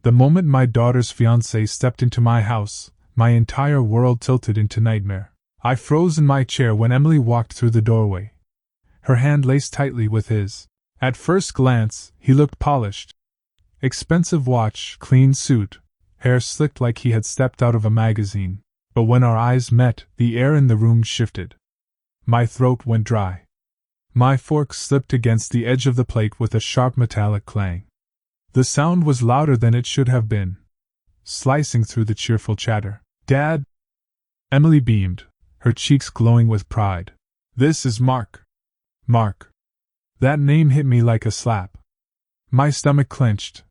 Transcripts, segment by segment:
The moment my daughter's fiancé stepped into my house, my entire world tilted into nightmare. I froze in my chair when Emily walked through the doorway. Her hand laced tightly with his. At first glance, he looked polished. Expensive watch, clean suit, hair slicked like he had stepped out of a magazine. But when our eyes met, the air in the room shifted. My throat went dry. My fork slipped against the edge of the plate with a sharp metallic clang. The sound was louder than it should have been, slicing through the cheerful chatter. "Dad!" Emily beamed, her cheeks glowing with pride. "This is Mark." Mark. That name hit me like a slap. My stomach clenched,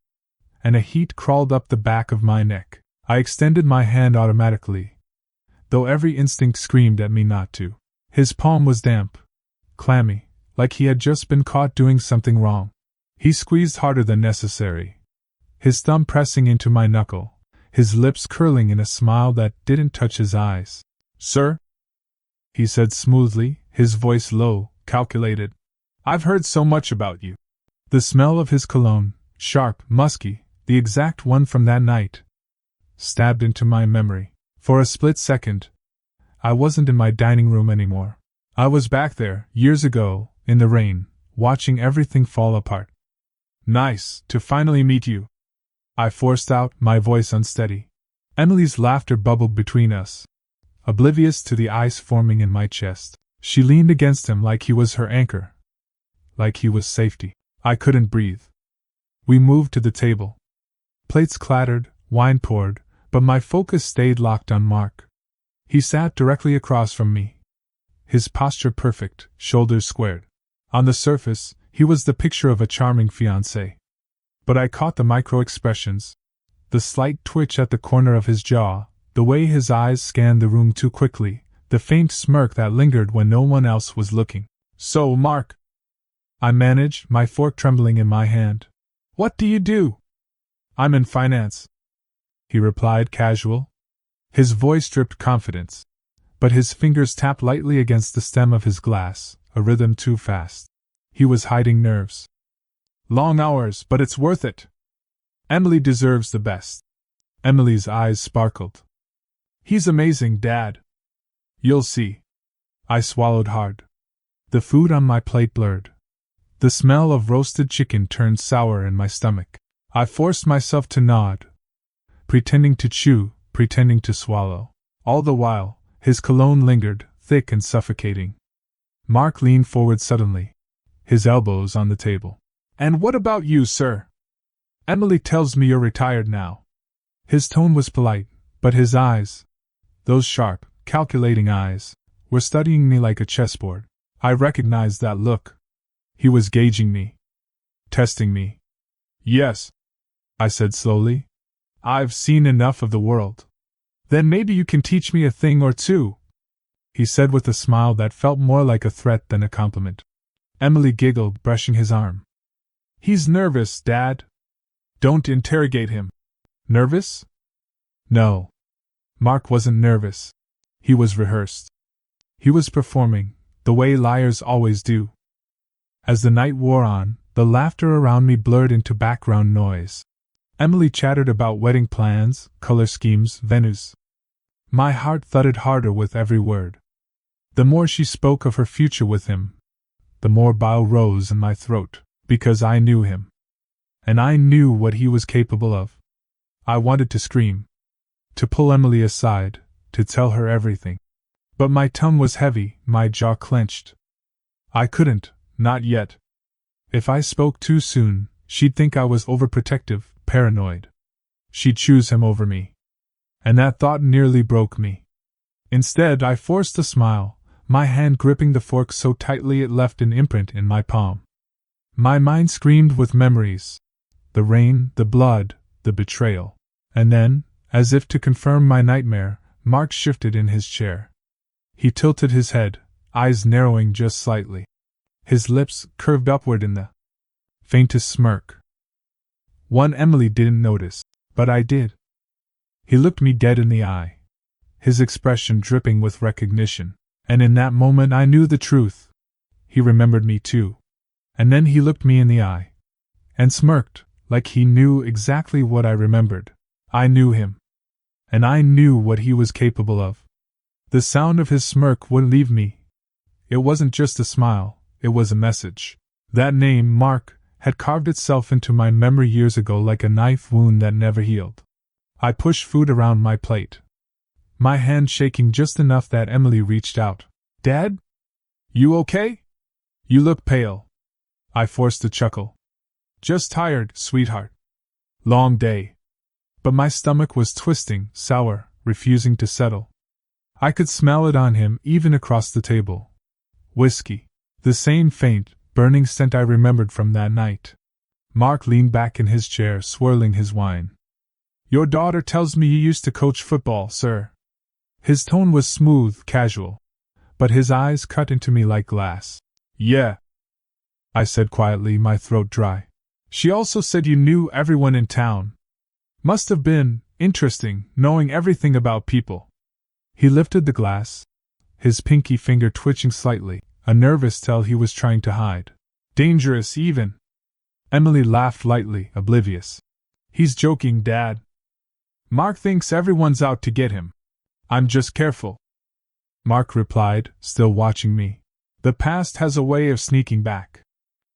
and a heat crawled up the back of my neck. I extended my hand automatically, though every instinct screamed at me not to. His palm was damp, clammy, like he had just been caught doing something wrong. He squeezed harder than necessary, his thumb pressing into my knuckle, his lips curling in a smile that didn't touch his eyes. "Sir?" he said smoothly, his voice low, calculated. "I've heard so much about you." The smell of his cologne, sharp, musky, the exact one from that night, stabbed into my memory. For a split second, I wasn't in my dining room anymore. I was back there, years ago, in the rain, watching everything fall apart. "Nice to finally meet you," I forced out, my voice unsteady. Emily's laughter bubbled between us, oblivious to the ice forming in my chest. She leaned against him like he was her anchor, like he was safety. I couldn't breathe. We moved to the table. Plates clattered, wine poured, but my focus stayed locked on Mark. He sat directly across from me, his posture perfect, shoulders squared. On the surface, he was the picture of a charming fiancé. But I caught the micro-expressions, the slight twitch at the corner of his jaw, the way his eyes scanned the room too quickly, the faint smirk that lingered when no one else was looking. "So, Mark," I managed, my fork trembling in my hand, "what do you do?" "I'm in finance," he replied, casual. His voice dripped confidence, but his fingers tapped lightly against the stem of his glass, a rhythm too fast. He was hiding nerves. "Long hours, but it's worth it. Emily deserves the best." Emily's eyes sparkled. "He's amazing, Dad. You'll see." I swallowed hard. The food on my plate blurred. The smell of roasted chicken turned sour in my stomach. I forced myself to nod, pretending to chew, pretending to swallow. All the while, his cologne lingered, thick and suffocating. Mark leaned forward suddenly, his elbows on the table. "And what about you, sir? Emily tells me you're retired now." His tone was polite, but his eyes, those sharp, calculating eyes, were studying me like a chessboard. I recognized that look. He was gauging me, testing me. "Yes," I said slowly. "I've seen enough of the world." "Then maybe you can teach me a thing or two," he said with a smile that felt more like a threat than a compliment. Emily giggled, brushing his arm. "He's nervous, Dad. Don't interrogate him." "Nervous?" No. Mark wasn't nervous. He was rehearsed. He was performing, the way liars always do. As the night wore on, the laughter around me blurred into background noise. Emily chattered about wedding plans, color schemes, venues. My heart thudded harder with every word. The more she spoke of her future with him, the more bile rose in my throat, because I knew him. And I knew what he was capable of. I wanted to scream, to pull Emily aside, to tell her everything. But my tongue was heavy, my jaw clenched. I couldn't, not yet. If I spoke too soon, she'd think I was overprotective, paranoid. She'd choose him over me. And that thought nearly broke me. Instead, I forced a smile, my hand gripping the fork so tightly it left an imprint in my palm. My mind screamed with memories. The rain, the blood, the betrayal. And then, as if to confirm my nightmare, Mark shifted in his chair. He tilted his head, eyes narrowing just slightly. His lips curved upward in the faintest smirk. One Emily didn't notice, but I did. He looked me dead in the eye, his expression dripping with recognition, and in that moment I knew the truth. He remembered me too. And then he looked me in the eye, and smirked, like he knew exactly what I remembered. I knew him. And I knew what he was capable of. The sound of his smirk wouldn't leave me. It wasn't just a smile, it was a message. That name, Mark, had carved itself into my memory years ago like a knife wound that never healed. I pushed food around my plate, my hand shaking just enough that Emily reached out. Dad? You okay? You look pale. I forced a chuckle. Just tired, sweetheart. Long day. But my stomach was twisting, sour, refusing to settle. I could smell it on him even across the table. Whiskey. The same faint, burning scent I remembered from that night. Mark leaned back in his chair, swirling his wine. Your daughter tells me you used to coach football, sir. His tone was smooth, casual. But his eyes cut into me like glass. Yeah, I said quietly, my throat dry. She also said you knew everyone in town. Must have been interesting, knowing everything about people. He lifted the glass, his pinky finger twitching slightly, a nervous tell he was trying to hide. Dangerous, even. Emily laughed lightly, oblivious. He's joking, Dad. Mark thinks everyone's out to get him. I'm just careful. Mark replied, still watching me. The past has a way of sneaking back.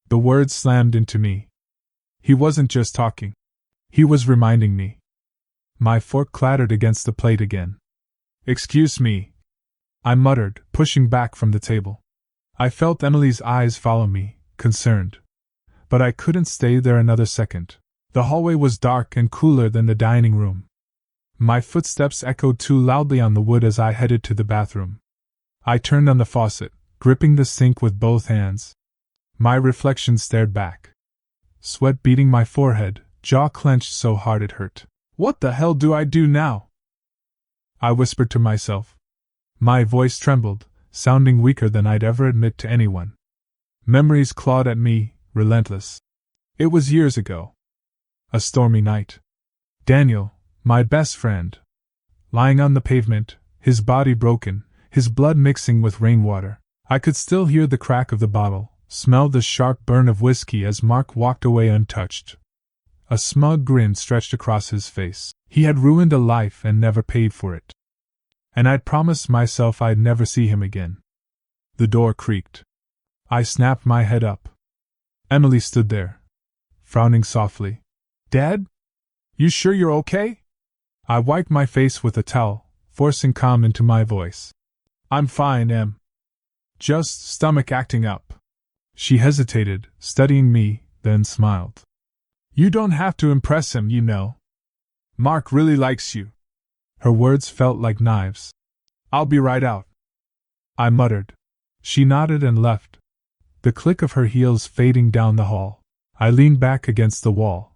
The words slammed into me. He wasn't just talking. He was reminding me. My fork clattered against the plate again. Excuse me, I muttered, pushing back from the table. I felt Emily's eyes follow me, concerned. But I couldn't stay there another second. The hallway was dark and cooler than the dining room. My footsteps echoed too loudly on the wood as I headed to the bathroom. I turned on the faucet, gripping the sink with both hands. My reflection stared back. Sweat beading my forehead, jaw clenched so hard it hurt. What the hell do I do now? I whispered to myself. My voice trembled, sounding weaker than I'd ever admit to anyone. Memories clawed at me, relentless. It was years ago. A stormy night. Daniel, my best friend, lying on the pavement, his body broken, his blood mixing with rainwater. I could still hear the crack of the bottle, smell the sharp burn of whiskey as Mark walked away untouched. A smug grin stretched across his face. He had ruined a life and never paid for it. And I'd promised myself I'd never see him again. The door creaked. I snapped my head up. Emily stood there, frowning softly. Dad? You sure you're okay? I wiped my face with a towel, forcing calm into my voice. I'm fine, Em. Just stomach acting up. She hesitated, studying me, then smiled. You don't have to impress him, you know. Mark really likes you. Her words felt like knives. I'll be right out, I muttered. She nodded and left, the click of her heels fading down the hall. I leaned back against the wall,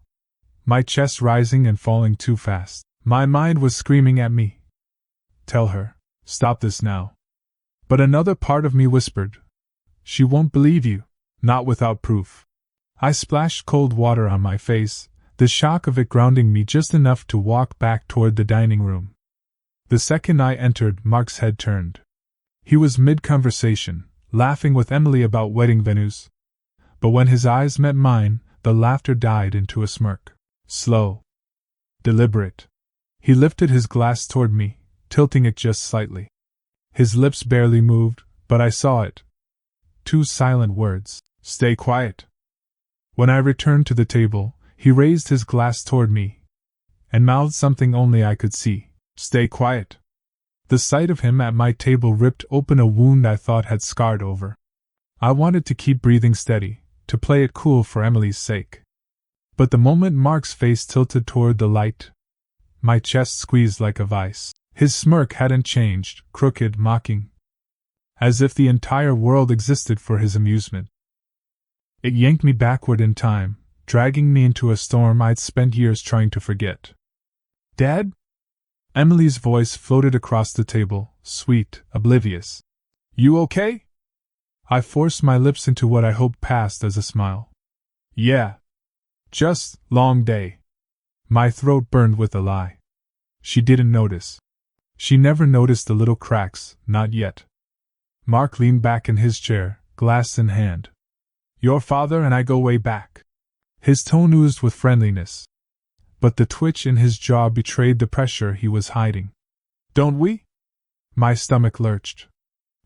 my chest rising and falling too fast. My mind was screaming at me. Tell her, stop this now. But another part of me whispered, she won't believe you, not without proof. I splashed cold water on my face, the shock of it grounding me just enough to walk back toward the dining room. The second I entered, Mark's head turned. He was mid-conversation, laughing with Emily about wedding venues. But when his eyes met mine, the laughter died into a smirk. Slow. Deliberate. He lifted his glass toward me, tilting it just slightly. His lips barely moved, but I saw it. 2 silent words. Stay quiet. When I returned to the table, he raised his glass toward me and mouthed something only I could see. Stay quiet. The sight of him at my table ripped open a wound I thought had scarred over. I wanted to keep breathing steady, to play it cool for Emily's sake. But the moment Mark's face tilted toward the light, my chest squeezed like a vice. His smirk hadn't changed, crooked, mocking, as if the entire world existed for his amusement. It yanked me backward in time, dragging me into a storm I'd spent years trying to forget. Dad? Emily's voice floated across the table, sweet, oblivious. You okay? I forced my lips into what I hoped passed as a smile. Yeah. Just, long day. My throat burned with a lie. She didn't notice. She never noticed the little cracks, not yet. Mark leaned back in his chair, glass in hand. Your father and I go way back. His tone oozed with friendliness, but the twitch in his jaw betrayed the pressure he was hiding. Don't we? My stomach lurched.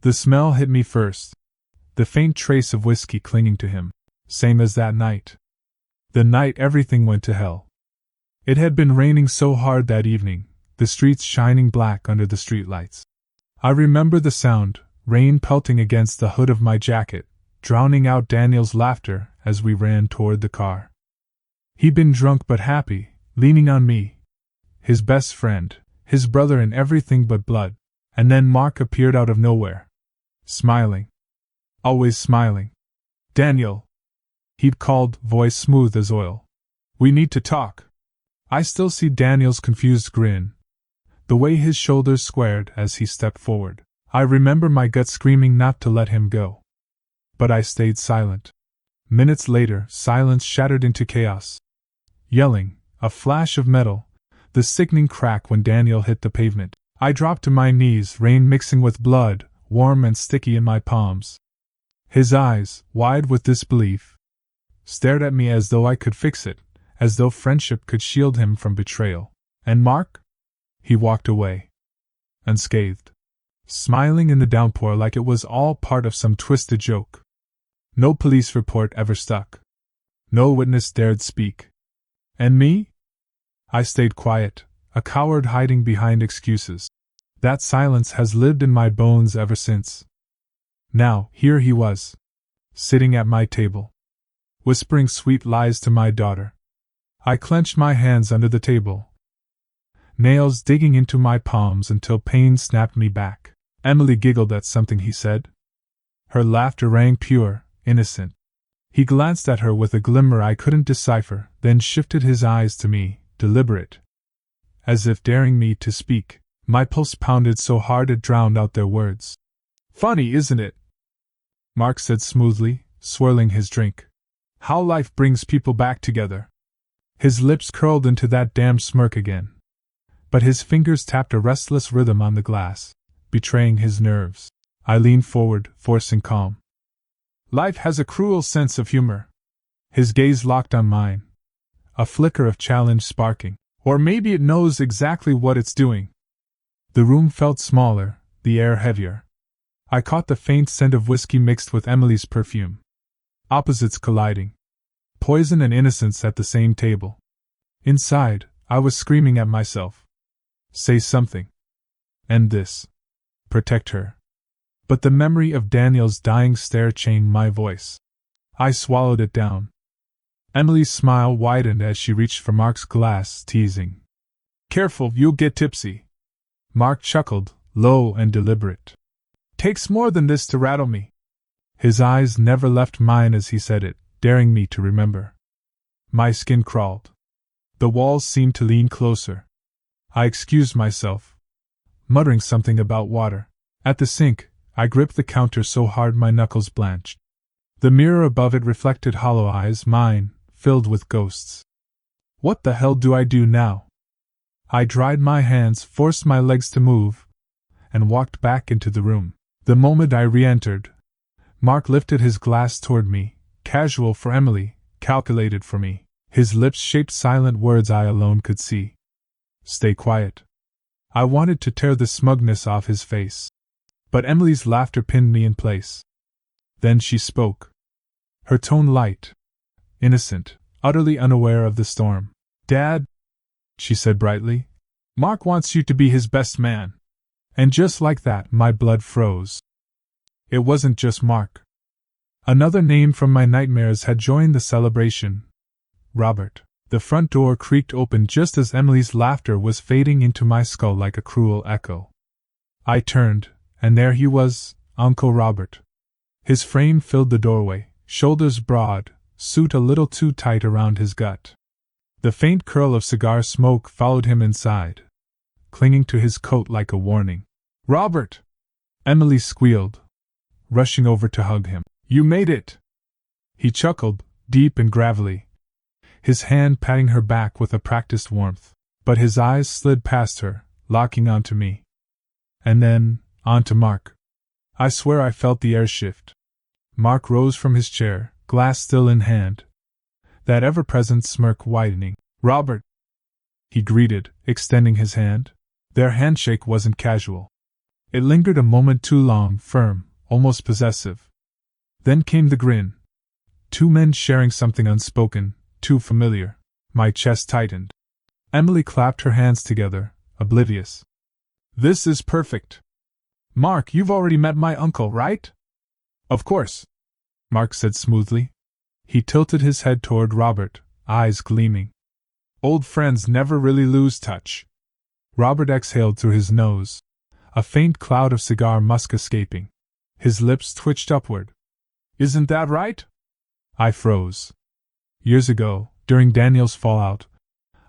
The smell hit me first, the faint trace of whiskey clinging to him, same as that night. The night everything went to hell. It had been raining so hard that evening, the streets shining black under the streetlights. I remember the sound, rain pelting against the hood of my jacket, drowning out Daniel's laughter as we ran toward the car. He'd been drunk but happy, leaning on me, his best friend, his brother in everything but blood, and then Mark appeared out of nowhere. Smiling. Always smiling. Daniel, he'd called, voice smooth as oil. We need to talk. I still see Daniel's confused grin, the way his shoulders squared as he stepped forward. I remember my gut screaming not to let him go. But I stayed silent. Minutes later, silence shattered into chaos. Yelling, a flash of metal, the sickening crack when Daniel hit the pavement. I dropped to my knees, rain mixing with blood, warm and sticky in my palms. His eyes, wide with disbelief, stared at me as though I could fix it, as though friendship could shield him from betrayal. And Mark? He walked away. Unscathed. Smiling in the downpour like it was all part of some twisted joke. No police report ever stuck. No witness dared speak. And me? I stayed quiet, a coward hiding behind excuses. That silence has lived in my bones ever since. Now, here he was, sitting at my table, whispering sweet lies to my daughter. I clenched my hands under the table, nails digging into my palms until pain snapped me back. Emily giggled at something he said. Her laughter rang pure, innocent. He glanced at her with a glimmer I couldn't decipher, then shifted his eyes to me, deliberate, as if daring me to speak. My pulse pounded so hard it drowned out their words. Funny, isn't it? Mark said smoothly, swirling his drink. How life brings people back together. His lips curled into that damned smirk again, but his fingers tapped a restless rhythm on the glass, betraying his nerves. I leaned forward, forcing calm. Life has a cruel sense of humor. His gaze locked on mine, a flicker of challenge sparking. Or maybe it knows exactly what it's doing. The room felt smaller, the air heavier. I caught the faint scent of whiskey mixed with Emily's perfume. Opposites colliding. Poison and innocence at the same table. Inside, I was screaming at myself. Say something. End this. Protect her. But the memory of Daniel's dying stare chained my voice. I swallowed it down. Emily's smile widened as she reached for Mark's glass, teasing. Careful, you'll get tipsy. Mark chuckled, low and deliberate. Takes more than this to rattle me. His eyes never left mine as he said it, daring me to remember. My skin crawled. The walls seemed to lean closer. I excused myself, muttering something about water. At the sink, I gripped the counter so hard my knuckles blanched. The mirror above it reflected hollow eyes, mine, filled with ghosts. What the hell do I do now? I dried my hands, forced my legs to move, and walked back into the room. The moment I re-entered, Mark lifted his glass toward me, casual for Emily, calculated for me. His lips shaped silent words I alone could see. Stay quiet. I wanted to tear the smugness off his face, but Emily's laughter pinned me in place. Then she spoke. Her tone light, innocent, utterly unaware of the storm. Dad, she said brightly, Mark wants you to be his best man. And just like that, my blood froze. It wasn't just Mark. Another name from my nightmares had joined the celebration. Robert. The front door creaked open just as Emily's laughter was fading into my skull like a cruel echo. I turned, and there he was, Uncle Robert. His frame filled the doorway, shoulders broad, suit a little too tight around his gut. The faint curl of cigar smoke followed him inside, clinging to his coat like a warning. Robert! Emily squealed, rushing over to hug him. You made it! He chuckled, deep and gravelly, his hand patting her back with a practiced warmth. But his eyes slid past her, locking onto me. And then, onto Mark. I swear I felt the air shift. Mark rose from his chair, glass still in hand. that ever-present smirk widening. "Robert," he greeted, extending his hand. Their handshake wasn't casual. It lingered a moment too long, firm, almost possessive. Then came the grin. Two men sharing something unspoken, too familiar. My chest tightened. Emily clapped her hands together, oblivious. "This is perfect. Mark, you've already met my uncle, right?" "Of course," Mark said smoothly. He tilted his head toward Robert, eyes gleaming. "Old friends never really lose touch." Robert exhaled through his nose, a faint cloud of cigar musk escaping. His lips twitched upward. "Isn't that right?" I froze. Years ago, during Daniel's fallout,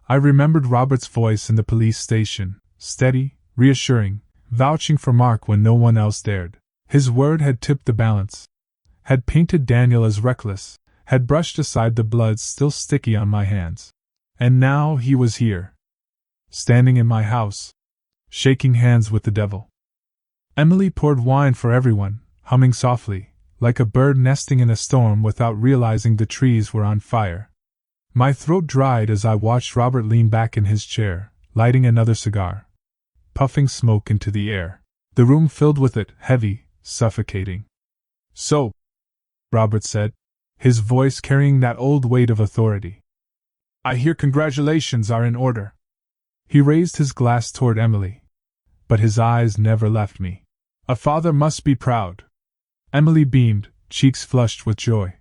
I remembered Robert's voice in the police station, steady, reassuring, vouching for Mark when no one else dared. His word had tipped the balance, had painted Daniel as reckless, had brushed aside the blood still sticky on my hands. And now he was here, standing in my house, shaking hands with the devil. Emily poured wine for everyone, humming softly, like a bird nesting in a storm without realizing the trees were on fire. My throat dried as I watched Robert lean back in his chair, lighting another cigar, puffing smoke into the air. The room filled with it, heavy, suffocating. "So," Robert said, his voice carrying that old weight of authority, "I hear congratulations are in order." He raised his glass toward Emily, but his eyes never left me. "A father must be proud." Emily beamed, cheeks flushed with joy.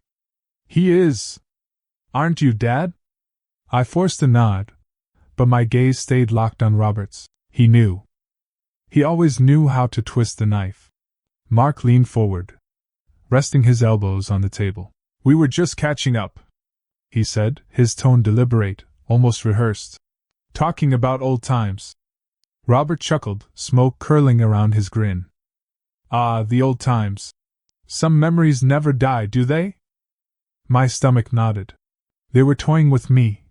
"He is. Aren't you, Dad?" I forced a nod, but my gaze stayed locked on Robert's. He knew. He always knew how to twist the knife. Mark leaned forward, resting his elbows on the table. "We were just catching up," he said, his tone deliberate, almost rehearsed. "Talking about old times." Robert chuckled, smoke curling around his grin. "Ah, the old times. Some memories never die, do they?" My stomach nodded. They were toying with me,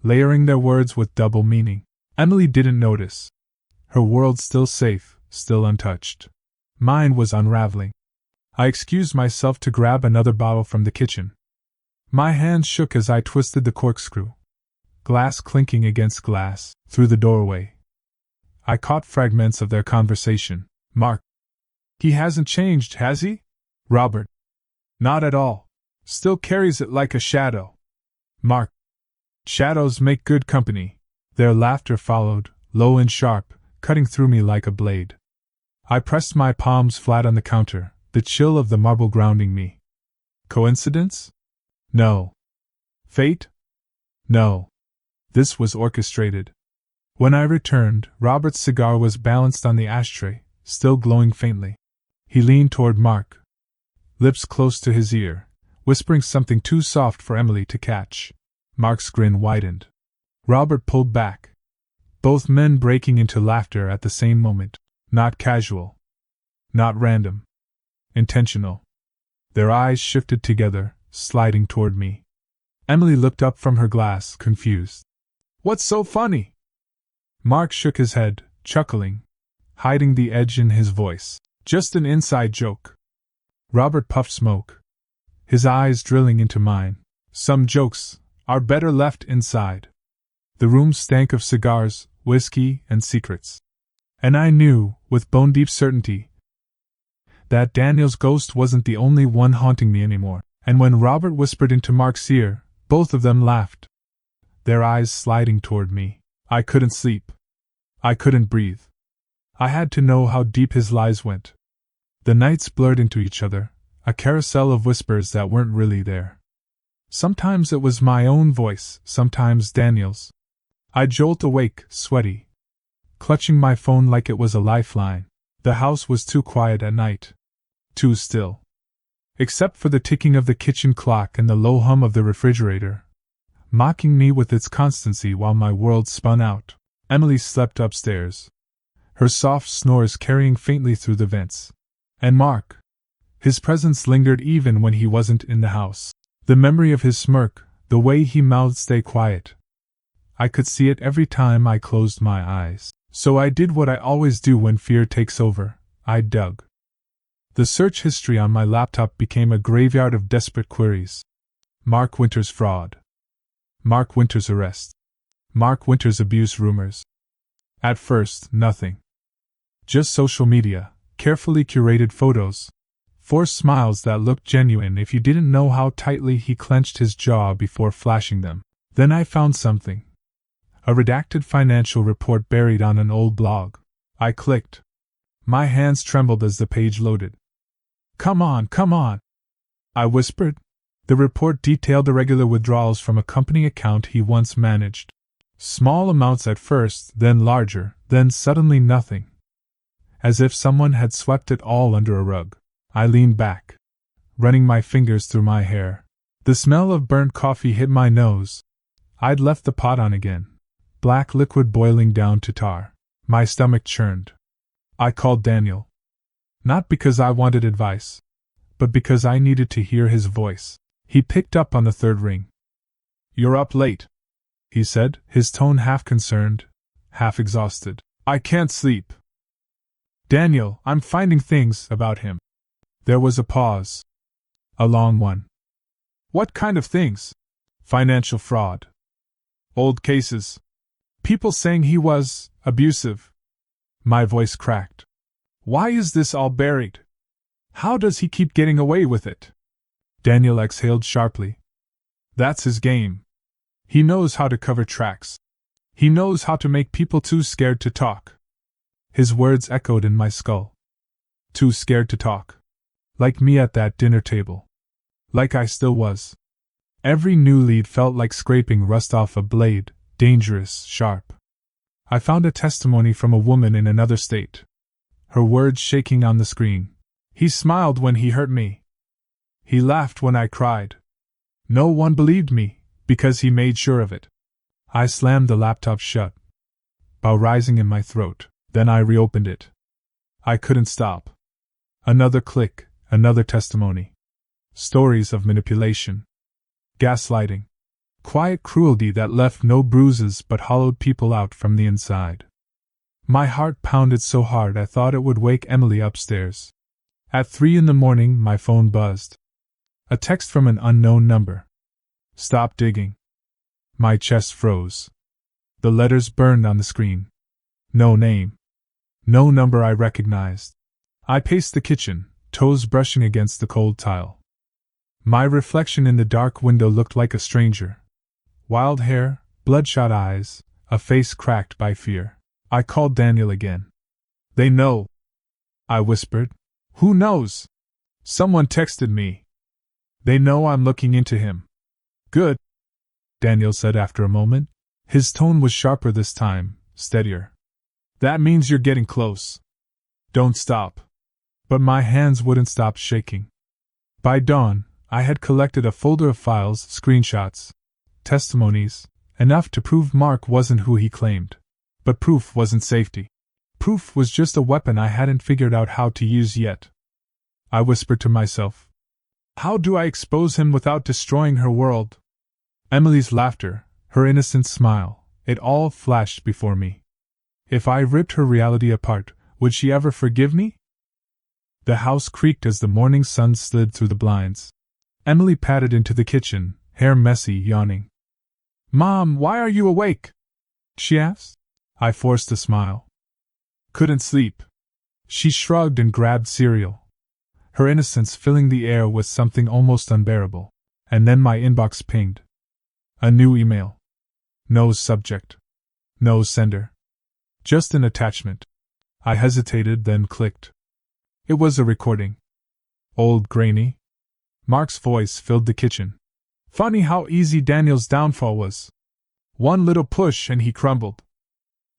layering their words with double meaning. Emily didn't notice. Her world still safe, still untouched. Mine was unraveling. I excused myself to grab another bottle from the kitchen. My hands shook as I twisted the corkscrew. Glass clinking against glass. Through the doorway, I caught fragments of their conversation. "Mark. He hasn't changed, has he?" "Robert. Not at all. Still carries it like a shadow." "Mark. Shadows make good company." Their laughter followed, low and sharp, cutting through me like a blade. I pressed my palms flat on the counter, the chill of the marble grounding me. Coincidence? No. Fate? No. This was orchestrated. When I returned, Robert's cigar was balanced on the ashtray, still glowing faintly. He leaned toward Mark, lips close to his ear, whispering something too soft for Emily to catch. Mark's grin widened. Robert pulled back, both men breaking into laughter at the same moment. Not casual. Not random. Intentional. Their eyes shifted together, sliding toward me. Emily looked up from her glass, confused. "What's so funny?" Mark shook his head, chuckling, hiding the edge in his voice. "Just an inside joke." Robert puffed smoke, his eyes drilling into mine. "Some jokes are better left inside." The room stank of cigars, whiskey, and secrets. And I knew, with bone-deep certainty, that Daniel's ghost wasn't the only one haunting me anymore. And when Robert whispered into Mark's ear, both of them laughed, their eyes sliding toward me. I couldn't sleep. I couldn't breathe. I had to know how deep his lies went. The nights blurred into each other, a carousel of whispers that weren't really there. Sometimes it was my own voice, sometimes Daniel's. I'd jolt awake, sweaty, clutching my phone like it was a lifeline. The house was too quiet at night. Too still. Except for the ticking of the kitchen clock and the low hum of the refrigerator, mocking me with its constancy while my world spun out. Emily slept upstairs, her soft snores carrying faintly through the vents. And Mark. His presence lingered even when he wasn't in the house. The memory of his smirk, the way he mouthed "stay quiet." I could see it every time I closed my eyes. So I did what I always do when fear takes over. I dug. The search history on my laptop became a graveyard of desperate queries. Mark Winter's fraud. Mark Winter's arrest. Mark Winter's abuse rumors. At first, nothing. Just social media, carefully curated photos. Forced smiles that looked genuine if you didn't know how tightly he clenched his jaw before flashing them. Then I found something. A redacted financial report buried on an old blog. I clicked. My hands trembled as the page loaded. "Come on, come on," I whispered. The report detailed irregular withdrawals from a company account he once managed. Small amounts at first, then larger, then suddenly nothing. As if someone had swept it all under a rug. I leaned back, running my fingers through my hair. The smell of burnt coffee hit my nose. I'd left the pot on again. Black liquid boiling down to tar. My stomach churned. I called Daniel. Not because I wanted advice, but because I needed to hear his voice. He picked up on the third ring. "You're up late," he said, his tone half concerned, half exhausted. "I can't sleep." "Daniel, I'm finding things about him." There was a pause. A long one. "What kind of things?" "Financial fraud. Old cases. People saying he was abusive." My voice cracked. "Why is this all buried? How does he keep getting away with it?" Daniel exhaled sharply. "That's his game. He knows how to cover tracks. He knows how to make people too scared to talk." His words echoed in my skull. Too scared to talk. Like me at that dinner table. Like I still was. Every new lead felt like scraping rust off a blade, dangerous, sharp. I found a testimony from a woman in another state. Her words shaking on the screen. "He smiled when he hurt me. He laughed when I cried. No one believed me, because he made sure of it." I slammed the laptop shut, bow rising in my throat. Then I reopened it. I couldn't stop. Another click, another testimony. Stories of manipulation. Gaslighting. Quiet cruelty that left no bruises but hollowed people out from the inside. My heart pounded so hard I thought it would wake Emily upstairs. At 3 in the morning, my phone buzzed. A text from an unknown number. "Stop digging." My chest froze. The letters burned on the screen. No name. No number I recognized. I paced the kitchen, toes brushing against the cold tile. My reflection in the dark window looked like a stranger. Wild hair, bloodshot eyes, a face cracked by fear. I called Daniel again. "They know," I whispered. "Who knows?" "Someone texted me. They know I'm looking into him." "Good," Daniel said after a moment. His tone was sharper this time, steadier. "That means you're getting close. Don't stop." But my hands wouldn't stop shaking. By dawn, I had collected a folder of files, screenshots, testimonies, enough to prove Mark wasn't who he claimed. But proof wasn't safety. Proof was just a weapon I hadn't figured out how to use yet. I whispered to myself. How do I expose him without destroying her world? Emily's laughter, her innocent smile, it all flashed before me. If I ripped her reality apart, would she ever forgive me? The house creaked as the morning sun slid through the blinds. Emily padded into the kitchen, hair messy, yawning. "Mom, why are you awake?" she asked. I forced a smile. "Couldn't sleep." She shrugged and grabbed cereal, her innocence filling the air with something almost unbearable. And then my inbox pinged. A new email. No subject. No sender. Just an attachment. I hesitated, then clicked. It was a recording. Old grainy. Mark's voice filled the kitchen. Funny how easy Daniel's downfall was. One little push and he crumbled.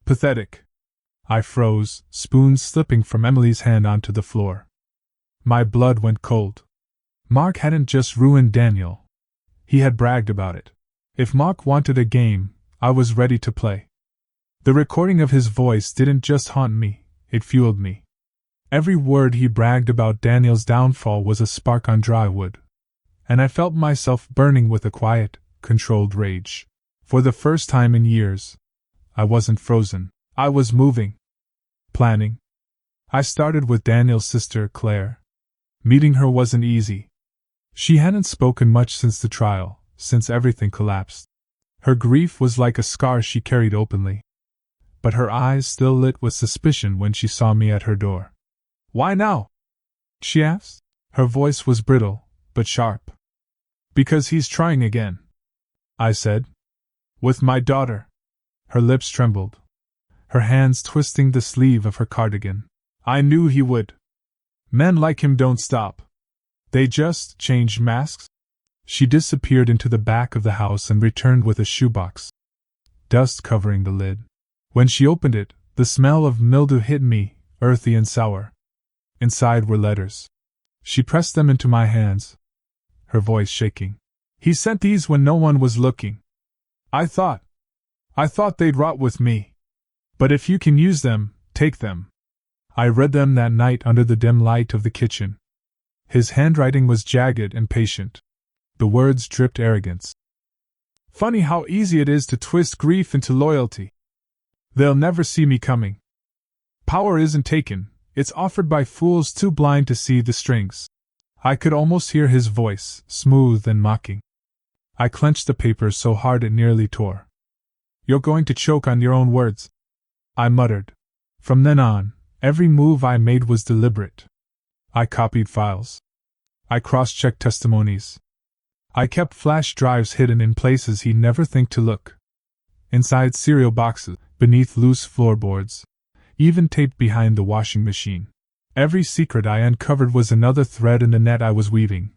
Pathetic. I froze, spoons slipping from Emily's hand onto the floor. My blood went cold. Mark hadn't just ruined Daniel. He had bragged about it. If Mark wanted a game, I was ready to play. The recording of his voice didn't just haunt me, it fueled me. Every word he bragged about Daniel's downfall was a spark on dry wood. And I felt myself burning with a quiet, controlled rage. For the first time in years, I wasn't frozen. I was moving. Planning. I started with Daniel's sister, Claire. Meeting her wasn't easy. She hadn't spoken much since the trial, since everything collapsed. Her grief was like a scar she carried openly. But her eyes still lit with suspicion when she saw me at her door. "Why now?" she asked. Her voice was brittle, but sharp. "Because he's trying again," I said. "With my daughter." Her lips trembled, her hands twisting the sleeve of her cardigan. "I knew he would. Men like him don't stop. They just change masks." She disappeared into the back of the house and returned with a shoebox, dust covering the lid. When she opened it, the smell of mildew hit me, earthy and sour. Inside were letters. She pressed them into my hands, her voice shaking. "He sent these when no one was looking. I thought they'd rot with me. But if you can use them, take them." I read them that night under the dim light of the kitchen. His handwriting was jagged and patient. The words dripped arrogance. "Funny how easy it is to twist grief into loyalty. They'll never see me coming. Power isn't taken, it's offered by fools too blind to see the strings." I could almost hear his voice, smooth and mocking. I clenched the paper so hard it nearly tore. "You're going to choke on your own words," I muttered. From then on, every move I made was deliberate. I copied files. I cross-checked testimonies. I kept flash drives hidden in places he'd never think to look. Inside cereal boxes, beneath loose floorboards, even taped behind the washing machine. Every secret I uncovered was another thread in the net I was weaving,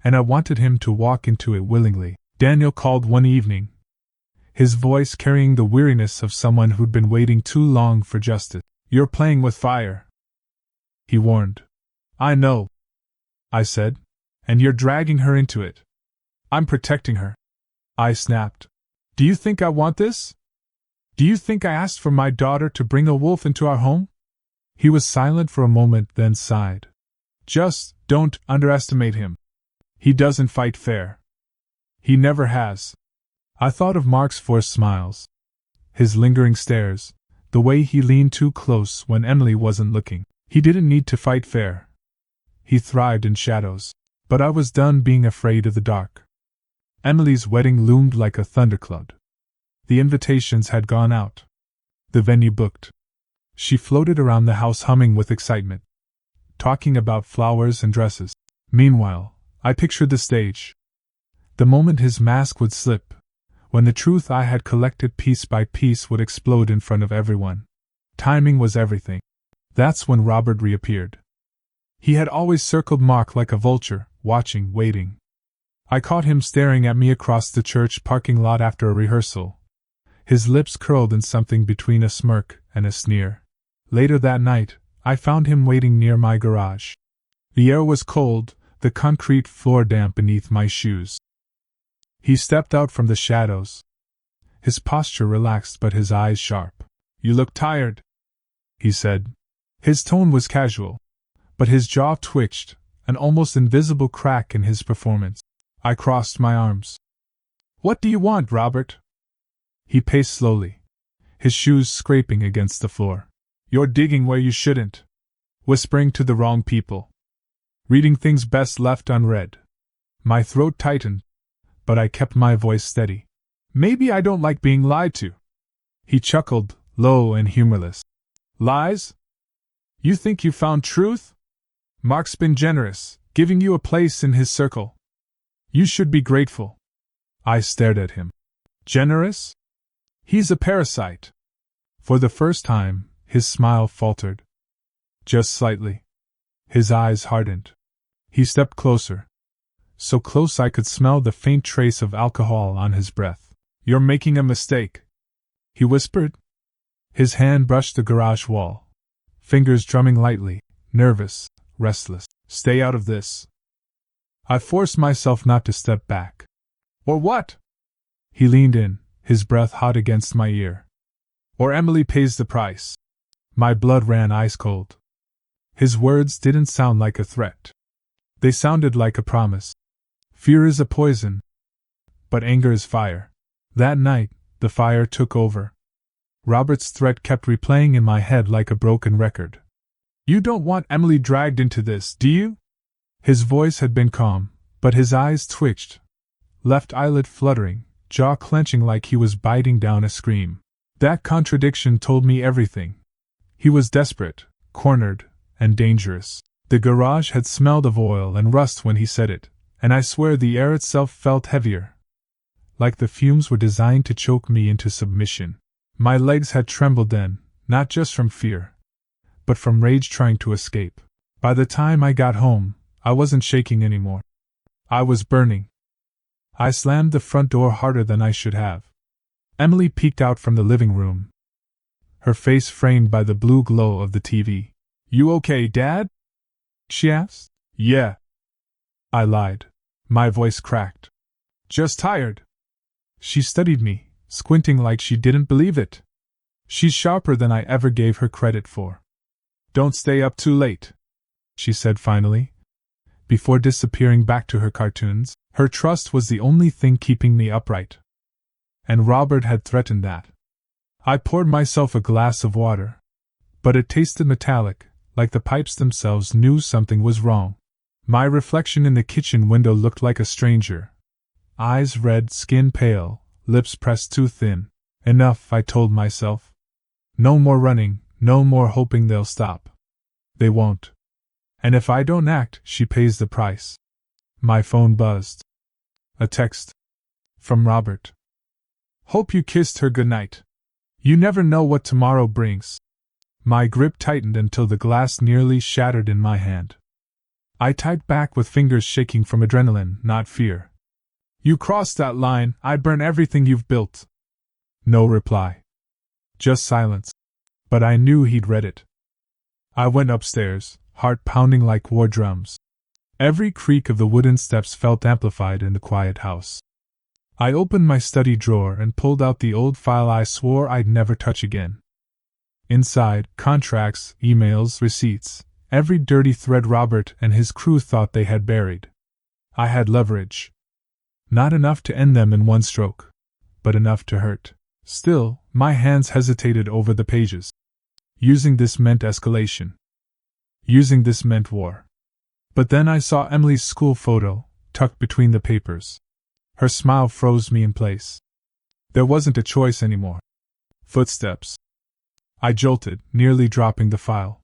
and I wanted him to walk into it willingly. Daniel called one evening, his voice carrying the weariness of someone who'd been waiting too long for justice. "You're playing with fire," he warned. "I know," I said, "and you're dragging her into it." "I'm protecting her," I snapped. "Do you think I want this? Do you think I asked for my daughter to bring a wolf into our home?" He was silent for a moment, then sighed. "Just don't underestimate him. He doesn't fight fair. He never has." I thought of Mark's forced smiles, his lingering stares, the way he leaned too close when Emily wasn't looking. He didn't need to fight fair. He thrived in shadows. But I was done being afraid of the dark. Emily's wedding loomed like a thundercloud. The invitations had gone out, the venue booked. She floated around the house humming with excitement, talking about flowers and dresses. Meanwhile, I pictured the stage. The moment his mask would slip, when the truth I had collected piece by piece would explode in front of everyone. Timing was everything. That's when Robert reappeared. He had always circled Mark like a vulture, watching, waiting. I caught him staring at me across the church parking lot after a rehearsal, his lips curled in something between a smirk and a sneer. Later that night, I found him waiting near my garage. The air was cold, the concrete floor damp beneath my shoes. He stepped out from the shadows, his posture relaxed but his eyes sharp. "You look tired," he said. His tone was casual, but his jaw twitched, an almost invisible crack in his performance. I crossed my arms. "What do you want, Robert?" He paced slowly, his shoes scraping against the floor. "You're digging where you shouldn't. Whispering to the wrong people. Reading things best left unread." My throat tightened, but I kept my voice steady. "Maybe I don't like being lied to." He chuckled, low and humorless. "Lies? You think you found truth? Mark's been generous, giving you a place in his circle. You should be grateful." I stared at him. "Generous? He's a parasite." For the first time, his smile faltered. Just slightly. His eyes hardened. He stepped closer. So close I could smell the faint trace of alcohol on his breath. "You're making a mistake," he whispered. His hand brushed the garage wall, fingers drumming lightly, nervous, restless. "Stay out of this." I forced myself not to step back. "Or what?" He leaned in, his breath hot against my ear. "Or Emily pays the price." My blood ran ice cold. His words didn't sound like a threat. They sounded like a promise. Fear is a poison, but anger is fire. That night, the fire took over. Robert's threat kept replaying in my head like a broken record. "You don't want Emily dragged into this, do you?" His voice had been calm, but his eyes twitched, left eyelid fluttering, jaw clenching like he was biting down a scream. That contradiction told me everything. He was desperate, cornered, and dangerous. The garage had smelled of oil and rust when he said it, and I swear the air itself felt heavier. Like the fumes were designed to choke me into submission. My legs had trembled then, not just from fear, but from rage trying to escape. By the time I got home, I wasn't shaking anymore. I was burning. I slammed the front door harder than I should have. Emily peeked out from the living room, her face framed by the blue glow of the TV. "You okay, Dad?" she asked. "Yeah," I lied. My voice cracked. "Just tired." She studied me, squinting like she didn't believe it. "She's sharper than I ever gave her credit for." "Don't stay up too late," she said finally, before disappearing back to her cartoons. Her trust was the only thing keeping me upright. And Robert had threatened that. I poured myself a glass of water, but it tasted metallic, like the pipes themselves knew something was wrong. My reflection in the kitchen window looked like a stranger. Eyes red, skin pale, lips pressed too thin. Enough, I told myself. No more running, no more hoping they'll stop. They won't. And if I don't act, she pays the price. My phone buzzed. A text. From Robert. "Hope you kissed her goodnight. You never know what tomorrow brings." My grip tightened until the glass nearly shattered in my hand. I typed back with fingers shaking from adrenaline, not fear. "You crossed that line, I burn everything you've built." No reply. Just silence. But I knew he'd read it. I went upstairs, heart pounding like war drums. Every creak of the wooden steps felt amplified in the quiet house. I opened my study drawer and pulled out the old file I swore I'd never touch again. Inside, contracts, emails, receipts, every dirty thread Robert and his crew thought they had buried. I had leverage. Not enough to end them in one stroke, but enough to hurt. Still, my hands hesitated over the pages. Using this meant escalation. Using this meant war. But then I saw Emily's school photo, tucked between the papers. Her smile froze me in place. There wasn't a choice anymore. Footsteps. I jolted, nearly dropping the file.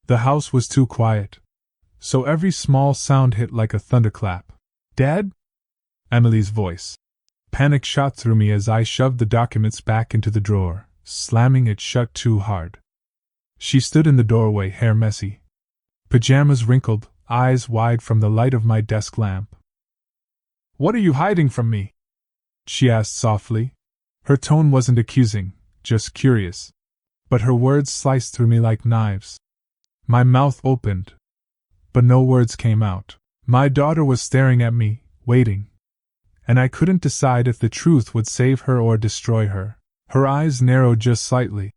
The house was too quiet, so every small sound hit like a thunderclap. "Dad?" Emily's voice. Panic shot through me as I shoved the documents back into the drawer, slamming it shut too hard. She stood in the doorway, hair messy, pajamas wrinkled, eyes wide from the light of my desk lamp. "What are you hiding from me?" she asked softly. Her tone wasn't accusing, just curious. But her words sliced through me like knives. My mouth opened, but no words came out. My daughter was staring at me, waiting. And I couldn't decide if the truth would save her or destroy her. Her eyes narrowed just slightly,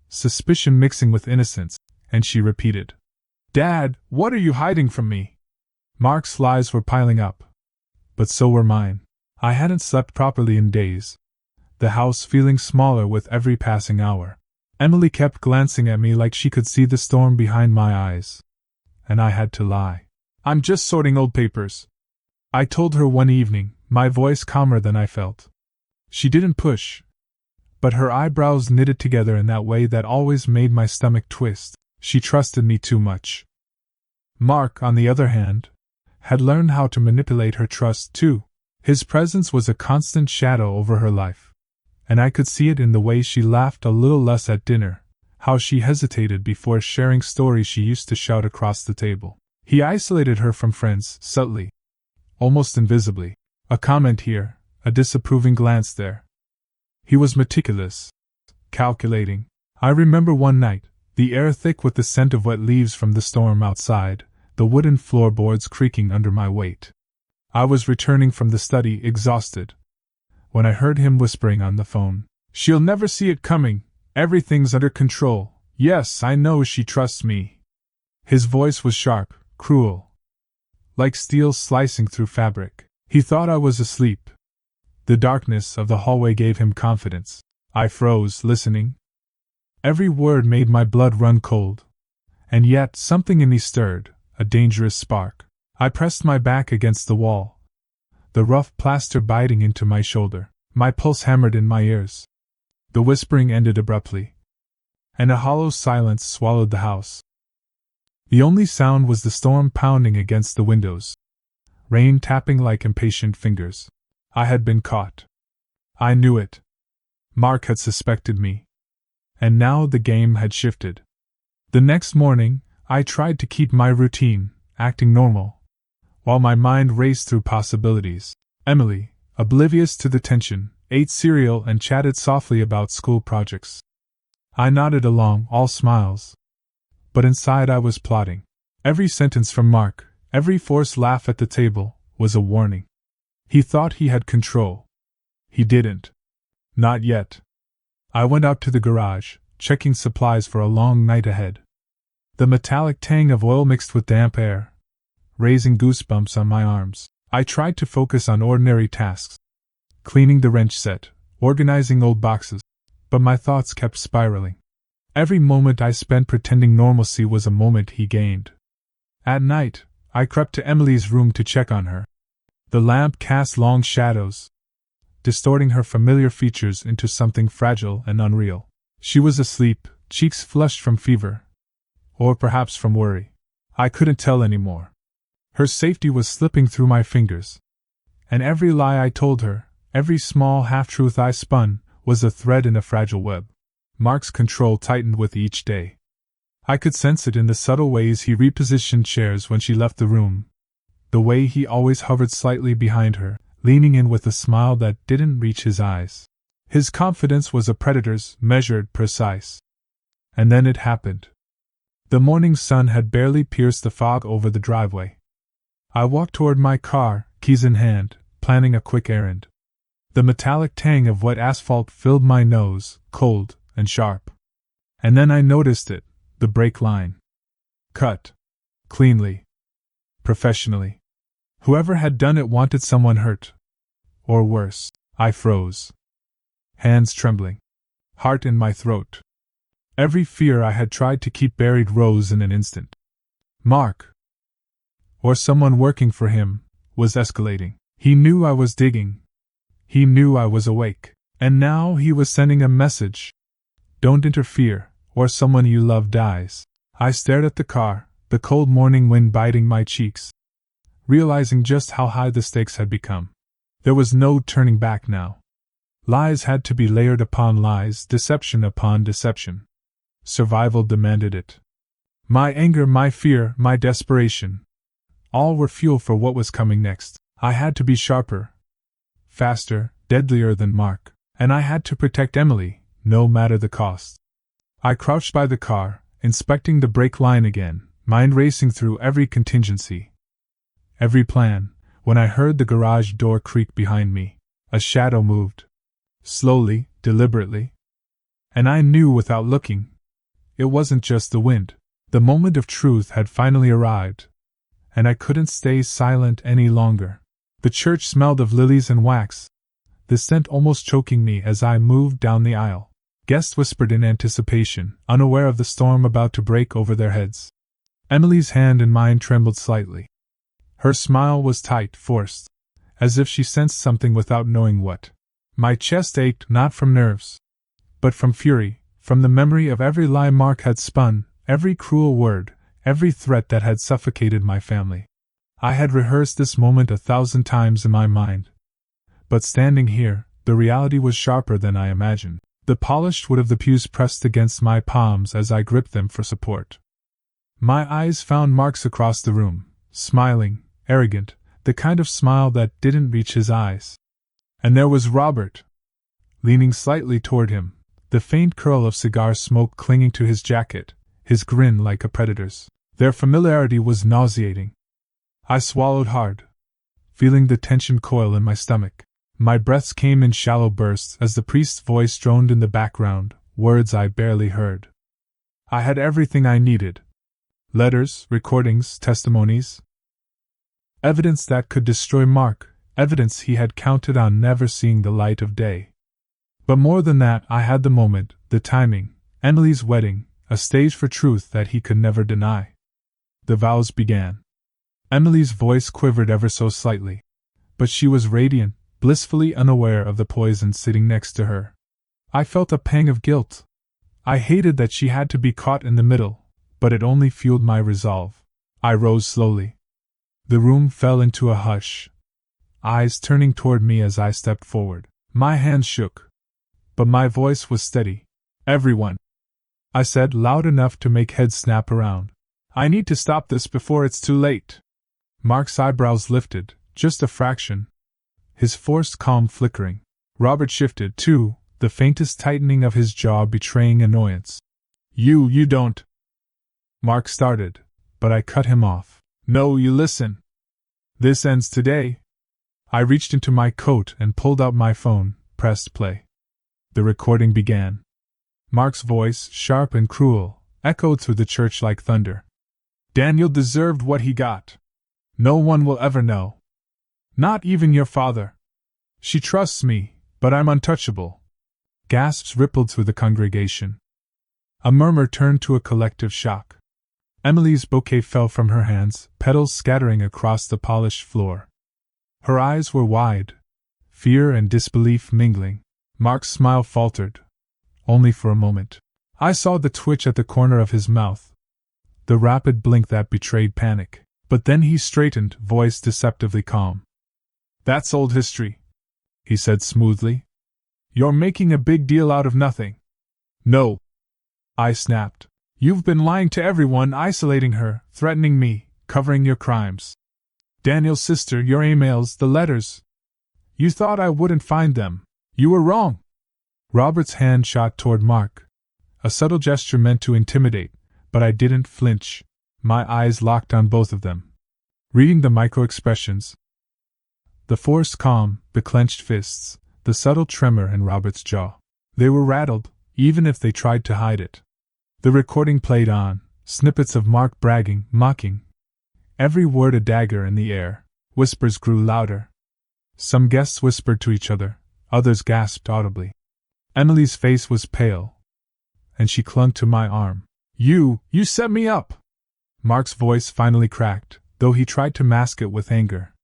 suspicion mixing with innocence, and she repeated, "Dad, what are you hiding from me?" Mark's lies were piling up, but so were mine. I hadn't slept properly in days, the house feeling smaller with every passing hour. Emily kept glancing at me like she could see the storm behind my eyes. And I had to lie. "I'm just sorting old papers," I told her one evening, my voice calmer than I felt. She didn't push, but her eyebrows knitted together in that way that always made my stomach twist. She trusted me too much. Mark, on the other hand, had learned how to manipulate her trust too. His presence was a constant shadow over her life, and I could see it in the way she laughed a little less at dinner, how she hesitated before sharing stories she used to shout across the table. He isolated her from friends, subtly, almost invisibly. A comment here, a disapproving glance there. He was meticulous, calculating. I remember one night, the air thick with the scent of wet leaves from the storm outside, the wooden floorboards creaking under my weight. I was returning from the study, exhausted, when I heard him whispering on the phone. "She'll never see it coming. Everything's under control. Yes, I know she trusts me." His voice was sharp, cruel, like steel slicing through fabric. He thought I was asleep. The darkness of the hallway gave him confidence. I froze, listening. Every word made my blood run cold. And yet something in me stirred, a dangerous spark. I pressed my back against the wall, the rough plaster biting into my shoulder. My pulse hammered in my ears. The whispering ended abruptly, and a hollow silence swallowed the house. The only sound was the storm pounding against the windows, rain tapping like impatient fingers. I had been caught. I knew it. Mark had suspected me. And now the game had shifted. The next morning, I tried to keep my routine, acting normal, while my mind raced through possibilities. Emily, oblivious to the tension, ate cereal and chatted softly about school projects. I nodded along, all smiles. But inside I was plotting. Every sentence from Mark, every forced laugh at the table, was a warning. He thought he had control. He didn't. Not yet. I went out to the garage, checking supplies for a long night ahead. The metallic tang of oil mixed with damp air, raising goosebumps on my arms. I tried to focus on ordinary tasks, cleaning the wrench set, organizing old boxes, but my thoughts kept spiraling. Every moment I spent pretending normalcy was a moment he gained. At night, I crept to Emily's room to check on her. The lamp cast long shadows, distorting her familiar features into something fragile and unreal. She was asleep, cheeks flushed from fever, or perhaps from worry. I couldn't tell anymore. Her safety was slipping through my fingers, and every lie I told her, every small half-truth I spun, was a thread in a fragile web. Mark's control tightened with each day. I could sense it in the subtle ways he repositioned chairs when she left the room, the way he always hovered slightly behind her, leaning in with a smile that didn't reach his eyes. His confidence was a predator's, measured, precise. And then it happened. The morning sun had barely pierced the fog over the driveway. I walked toward my car, keys in hand, planning a quick errand. The metallic tang of wet asphalt filled my nose, cold and sharp. And then I noticed it, the brake line. Cut. Cleanly. Professionally. Whoever had done it wanted someone hurt. Or worse. I froze. Hands trembling. Heart in my throat. Every fear I had tried to keep buried rose in an instant. Mark, or someone working for him, was escalating. He knew I was digging. He knew I was awake. And now he was sending a message. Don't interfere, or someone you love dies. I stared at the car, the cold morning wind biting my cheeks, realizing just how high the stakes had become. There was no turning back now. Lies had to be layered upon lies, deception upon deception. Survival demanded it. My anger, my fear, my desperation, all were fuel for what was coming next. I had to be sharper, faster, deadlier than Mark, and I had to protect Emily, no matter the cost. I crouched by the car, inspecting the brake line again, mind racing through every contingency, every plan, when I heard the garage door creak behind me. A shadow moved. Slowly, deliberately. And I knew without looking. It wasn't just the wind. The moment of truth had finally arrived, and I couldn't stay silent any longer. The church smelled of lilies and wax, the scent almost choking me as I moved down the aisle. Guests whispered in anticipation, unaware of the storm about to break over their heads. Emily's hand in mine trembled slightly. Her smile was tight, forced, as if she sensed something without knowing what. My chest ached, not from nerves, but from fury, from the memory of every lie Mark had spun, every cruel word, every threat that had suffocated my family. I had rehearsed this moment 1,000 times in my mind. But standing here, the reality was sharper than I imagined. The polished wood of the pews pressed against my palms as I gripped them for support. My eyes found Mark's across the room, smiling, arrogant, the kind of smile that didn't reach his eyes. And there was Robert, leaning slightly toward him, the faint curl of cigar smoke clinging to his jacket, his grin like a predator's. Their familiarity was nauseating. I swallowed hard, feeling the tension coil in my stomach. My breaths came in shallow bursts as the priest's voice droned in the background, words I barely heard. I had everything I needed. Letters, recordings, testimonies. Evidence that could destroy Mark. Evidence he had counted on never seeing the light of day. But more than that, I had the moment, the timing, Emily's wedding, a stage for truth that he could never deny. The vows began. Emily's voice quivered ever so slightly, but she was radiant, blissfully unaware of the poison sitting next to her. I felt a pang of guilt. I hated that she had to be caught in the middle, but it only fueled my resolve. I rose slowly. The room fell into a hush, eyes turning toward me as I stepped forward. My hands shook, but my voice was steady. "Everyone," I said, loud enough to make heads snap around. "I need to stop this before it's too late." Mark's eyebrows lifted, just a fraction, his forced calm flickering. Robert shifted, too, the faintest tightening of his jaw betraying annoyance. You don't." Mark started, but I cut him off. "No, you listen. This ends today." I reached into my coat and pulled out my phone, pressed play. The recording began. Mark's voice, sharp and cruel, echoed through the church like thunder. "Daniel deserved what he got. No one will ever know. Not even your father. She trusts me, but I'm untouchable." Gasps rippled through the congregation. A murmur turned to a collective shock. Emily's bouquet fell from her hands, petals scattering across the polished floor. Her eyes were wide, fear and disbelief mingling. Mark's smile faltered, only for a moment. I saw the twitch at the corner of his mouth, the rapid blink that betrayed panic. But then he straightened, voice deceptively calm. "That's old history," he said smoothly. "You're making a big deal out of nothing." "No," I snapped. "You've been lying to everyone, isolating her, threatening me, covering your crimes. Daniel's sister, your emails, the letters. You thought I wouldn't find them. You were wrong." Robert's hand shot toward Mark, a subtle gesture meant to intimidate, but I didn't flinch. My eyes locked on both of them, reading the micro-expressions. The forced calm, the clenched fists, the subtle tremor in Robert's jaw. They were rattled, even if they tried to hide it. The recording played on, snippets of Mark bragging, mocking. Every word a dagger in the air. Whispers grew louder. Some guests whispered to each other, others gasped audibly. Emily's face was pale, and she clung to my arm. You set me up!" Mark's voice finally cracked, though he tried to mask it with anger.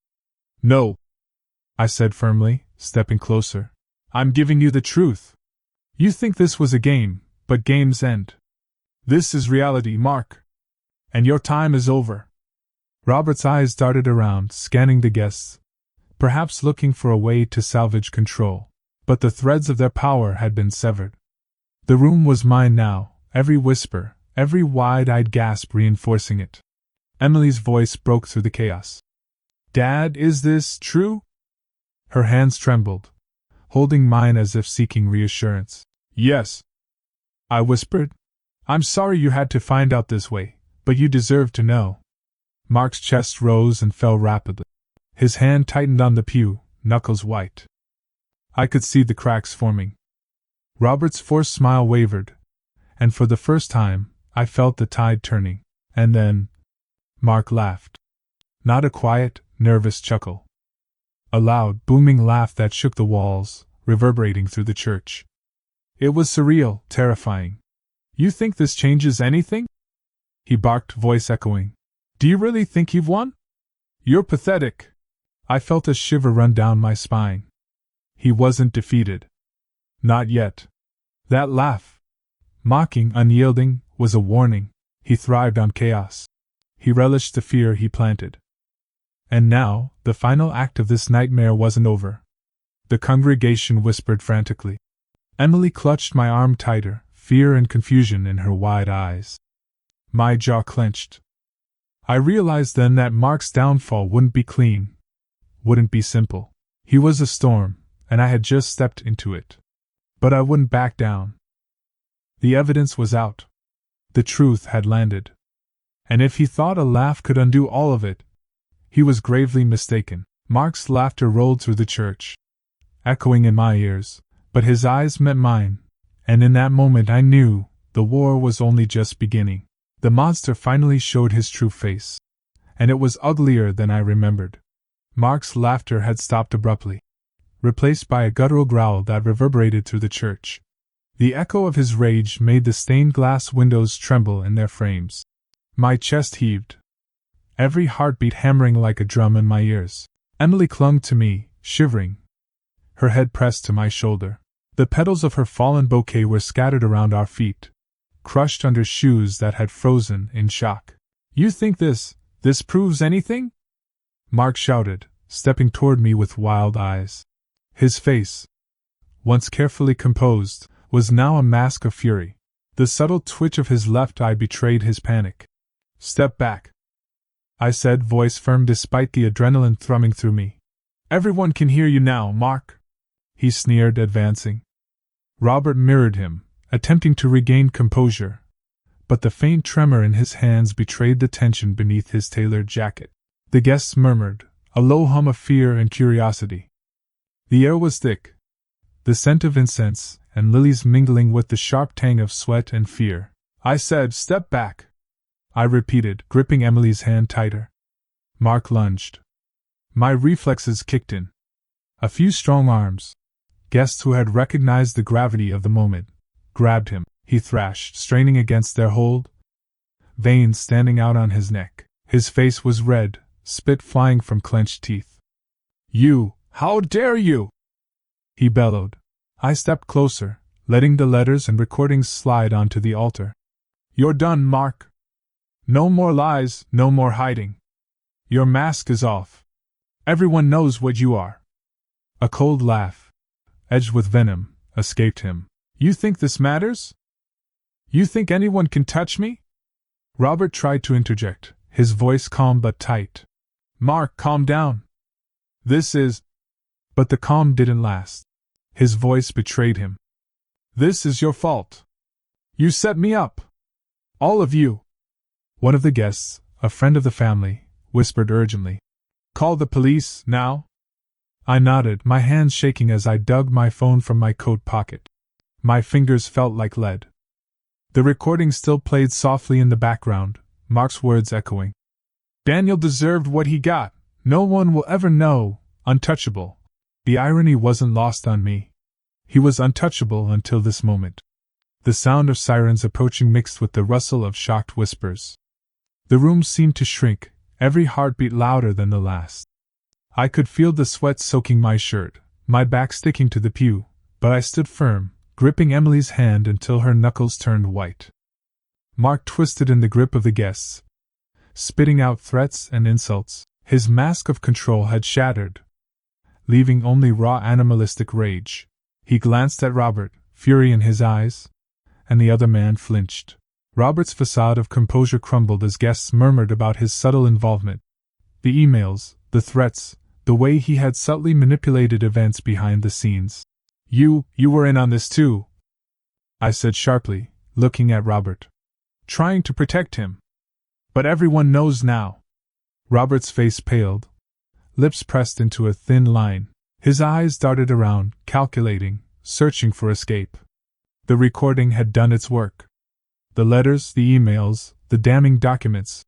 "No," I said firmly, stepping closer. "I'm giving you the truth. You think this was a game, but games end. This is reality, Mark. And your time is over." Robert's eyes darted around, scanning the guests, perhaps looking for a way to salvage control. But the threads of their power had been severed. The room was mine now, every whisper, every wide-eyed gasp reinforcing it. Emily's voice broke through the chaos. "Dad, is this true?" Her hands trembled, holding mine as if seeking reassurance. "Yes," I whispered. "I'm sorry you had to find out this way, but you deserve to know." Mark's chest rose and fell rapidly. His hand tightened on the pew, knuckles white. I could see the cracks forming. Robert's forced smile wavered, and for the first time, I felt the tide turning. And then, Mark laughed. Not a quiet, nervous chuckle. A loud, booming laugh that shook the walls, reverberating through the church. It was surreal, terrifying. "You think this changes anything?" he barked, voice echoing. "Do you really think you've won? You're pathetic." I felt a shiver run down my spine. He wasn't defeated. Not yet. That laugh, mocking, unyielding, was a warning. He thrived on chaos. He relished the fear he planted. And now, the final act of this nightmare wasn't over. The congregation whispered frantically. Emily clutched my arm tighter, fear and confusion in her wide eyes. My jaw clenched. I realized then that Mark's downfall wouldn't be clean, wouldn't be simple. He was a storm, and I had just stepped into it. But I wouldn't back down. The evidence was out. The truth had landed. And if he thought a laugh could undo all of it, he was gravely mistaken. Mark's laughter rolled through the church, echoing in my ears, but his eyes met mine, and in that moment I knew the war was only just beginning. The monster finally showed his true face, and it was uglier than I remembered. Mark's laughter had stopped abruptly, replaced by a guttural growl that reverberated through the church. The echo of his rage made the stained glass windows tremble in their frames. My chest heaved, every heartbeat hammering like a drum in my ears. Emily clung to me, shivering, her head pressed to my shoulder. The petals of her fallen bouquet were scattered around our feet, crushed under shoes that had frozen in shock. "You think this proves anything?" Mark shouted, stepping toward me with wild eyes. His face, once carefully composed, was now a mask of fury. The subtle twitch of his left eye betrayed his panic. "Step back," I said, voice firm despite the adrenaline thrumming through me. "Everyone can hear you now, Mark," he sneered, advancing. Robert mirrored him, attempting to regain composure, but the faint tremor in his hands betrayed the tension beneath his tailored jacket. The guests murmured, a low hum of fear and curiosity. The air was thick, the scent of incense and lilies mingling with the sharp tang of sweat and fear. "I said, step back," I repeated, gripping Emily's hand tighter. Mark lunged. My reflexes kicked in. A few strong arms, guests who had recognized the gravity of the moment, grabbed him. He thrashed, straining against their hold, veins standing out on his neck. His face was red, spit flying from clenched teeth. "You, how dare you!" he bellowed. I stepped closer, letting the letters and recordings slide onto the altar. "You're done, Mark. No more lies, no more hiding. Your mask is off. Everyone knows what you are." A cold laugh, edged with venom, escaped him. "You think this matters? You think anyone can touch me?" Robert tried to interject, his voice calm but tight. "Mark, calm down. This is—" But the calm didn't last. His voice betrayed him. "This is your fault. You set me up. All of you." One of the guests, a friend of the family, whispered urgently, "Call the police, now." I nodded, my hands shaking as I dug my phone from my coat pocket. My fingers felt like lead. The recording still played softly in the background, Mark's words echoing. "Daniel deserved what he got. No one will ever know. Untouchable." The irony wasn't lost on me. He was untouchable until this moment. The sound of sirens approaching mixed with the rustle of shocked whispers. The room seemed to shrink, every heartbeat louder than the last. I could feel the sweat soaking my shirt, my back sticking to the pew, but I stood firm, gripping Emily's hand until her knuckles turned white. Mark twisted in the grip of the guests, spitting out threats and insults. His mask of control had shattered, leaving only raw animalistic rage. He glanced at Robert, fury in his eyes, and the other man flinched. Robert's facade of composure crumbled as guests murmured about his subtle involvement. The emails, the threats, the way he had subtly manipulated events behind the scenes. You were in on this too," I said sharply, looking at Robert. "Trying to protect him. But everyone knows now." Robert's face paled, lips pressed into a thin line. His eyes darted around, calculating, searching for escape. The recording had done its work. The letters, the emails, the damning documents,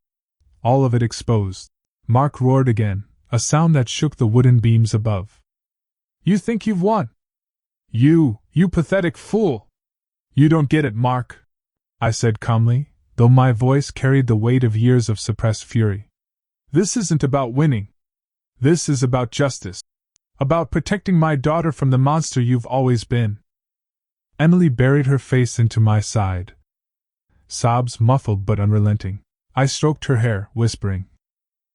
all of it exposed. Mark roared again, a sound that shook the wooden beams above. "You think you've won? You pathetic fool! You don't get it, Mark," I said calmly, though my voice carried the weight of years of suppressed fury. "This isn't about winning. This is about justice. About protecting my daughter from the monster you've always been." Emily buried her face into my side, sobs muffled but unrelenting. I stroked her hair, whispering,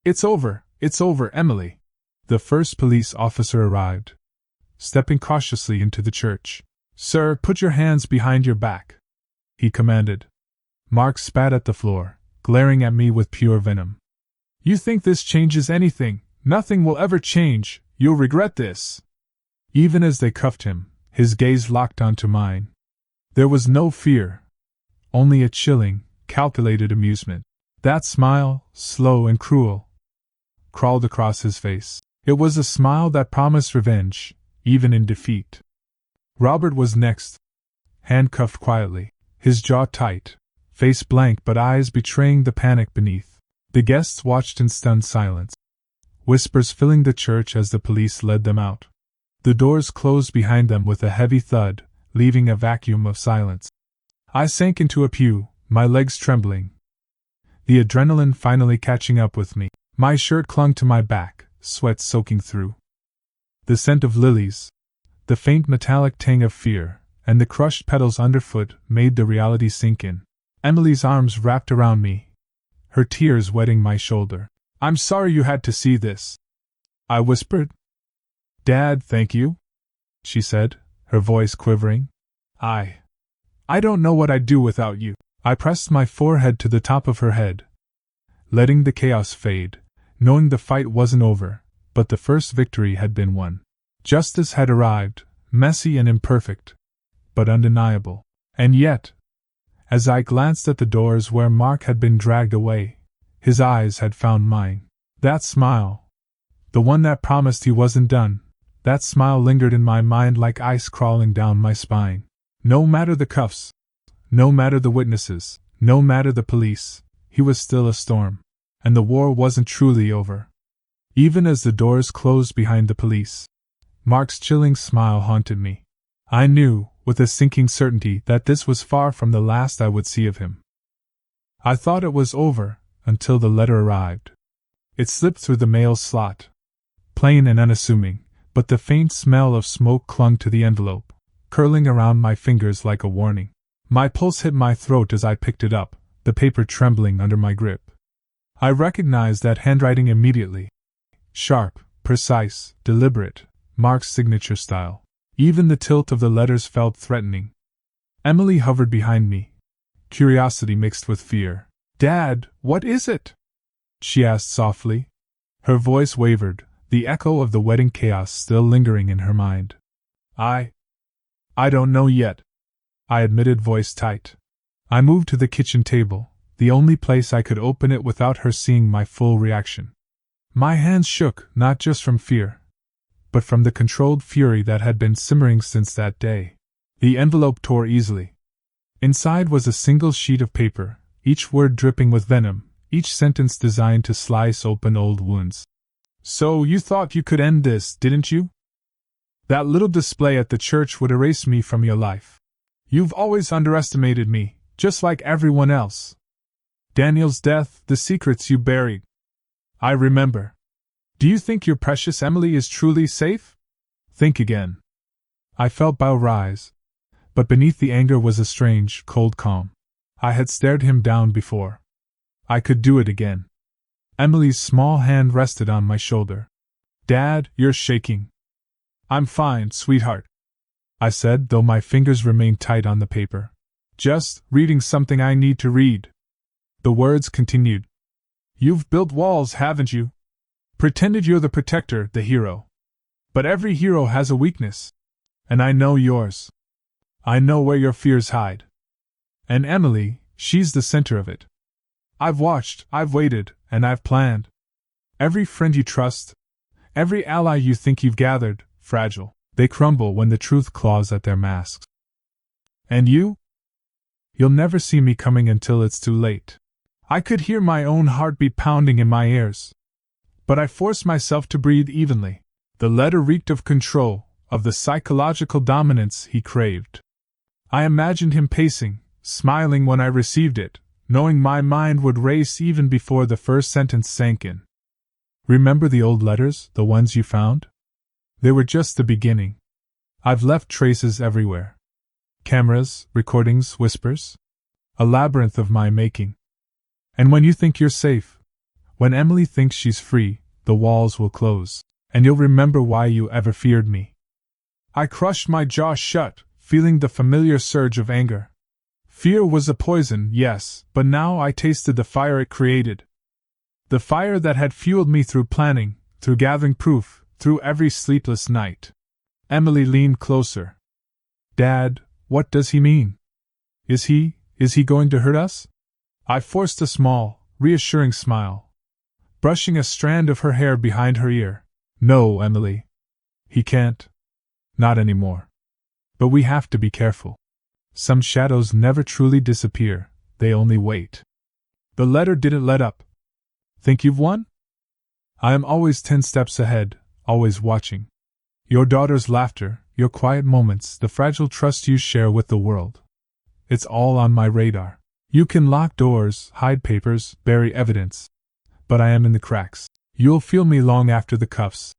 It's over, Emily." The first police officer arrived, stepping cautiously into the church. "Sir, put your hands behind your back," he commanded. Mark spat at the floor, glaring at me with pure venom. "You think this changes anything? Nothing will ever change. You'll regret this." Even as they cuffed him, his gaze locked onto mine. There was no fear, only a chilling, calculated amusement. That smile, slow and cruel, crawled across his face. It was a smile that promised revenge, even in defeat. Robert was next, handcuffed quietly, his jaw tight, face blank but eyes betraying the panic beneath. The guests watched in stunned silence, whispers filling the church as the police led them out. The doors closed behind them with a heavy thud, leaving a vacuum of silence. I sank into a pew, my legs trembling, the adrenaline finally catching up with me. My shirt clung to my back, sweat soaking through. The scent of lilies, The faint metallic tang of fear, and the crushed petals underfoot made the reality sink in. Emily's arms wrapped around me, her tears wetting my shoulder. "I'm sorry you had to see this," I whispered. "Dad, thank you," she said, her voice quivering. I don't know what I'd do without you." I pressed my forehead to the top of her head, letting the chaos fade, knowing the fight wasn't over, but the first victory had been won. Justice had arrived, messy and imperfect, but undeniable. And yet, as I glanced at the doors where Mark had been dragged away, his eyes had found mine. That smile, the one that promised he wasn't done, that smile lingered in my mind like ice crawling down my spine. No matter the cuffs, no matter the witnesses, no matter the police, he was still a storm. And the war wasn't truly over. Even as the doors closed behind the police, Mark's chilling smile haunted me. I knew, with a sinking certainty, that this was far from the last I would see of him. I thought it was over, until the letter arrived. It slipped through the mail slot, plain and unassuming, but the faint smell of smoke clung to the envelope, curling around my fingers like a warning. My pulse hit my throat as I picked it up, the paper trembling under my grip. I recognized that handwriting immediately. Sharp, precise, deliberate, Mark's signature style. Even the tilt of the letters felt threatening. Emily hovered behind me, curiosity mixed with fear. "Dad, what is it?" she asked softly. Her voice wavered, the echo of the wedding chaos still lingering in her mind. I don't know yet," I admitted, voice tight. I moved to the kitchen table, the only place I could open it without her seeing my full reaction. My hands shook, not just from fear, but from the controlled fury that had been simmering since that day. The envelope tore easily. Inside was a single sheet of paper, each word dripping with venom, each sentence designed to slice open old wounds. "So you thought you could end this, didn't you? That little display at the church would erase me from your life. You've always underestimated me, just like everyone else. Daniel's death, the secrets you buried. I remember. Do you think your precious Emily is truly safe? Think again." I felt bow rise, but beneath the anger was a strange, cold calm. I had stared him down before. I could do it again. Emily's small hand rested on my shoulder. "Dad, you're shaking." "I'm fine, sweetheart," I said, though my fingers remained tight on the paper. "Just reading something I need to read." The words continued. "You've built walls, haven't you? Pretended you're the protector, the hero. But every hero has a weakness. And I know yours. I know where your fears hide. And Emily, she's the center of it. I've watched, I've waited, and I've planned. Every friend you trust, every ally you think you've gathered, fragile, they crumble when the truth claws at their masks. And you? You'll never see me coming until it's too late." I could hear my own heartbeat pounding in my ears, but I forced myself to breathe evenly. The letter reeked of control, of the psychological dominance he craved. I imagined him pacing, smiling when I received it, knowing my mind would race even before the first sentence sank in. "Remember the old letters, the ones you found? They were just the beginning. I've left traces everywhere. Cameras, recordings, whispers. A labyrinth of my making. And when you think you're safe, when Emily thinks she's free, the walls will close, and you'll remember why you ever feared me." I crushed my jaw shut, feeling the familiar surge of anger. Fear was a poison, yes, but now I tasted the fire it created. The fire that had fueled me through planning, through gathering proof, through every sleepless night. Emily leaned closer. "Dad, what does he mean? Is he going to hurt us?" I forced a small, reassuring smile, brushing a strand of her hair behind her ear. "No, Emily. He can't. Not anymore. But we have to be careful. Some shadows never truly disappear, they only wait." The letter didn't let up. "Think you've won?" "I am always 10 steps ahead, always watching. Your daughter's laughter, your quiet moments, the fragile trust you share with the world. It's all on my radar. You can lock doors, hide papers, bury evidence. But I am in the cracks. You'll feel me long after the cuffs.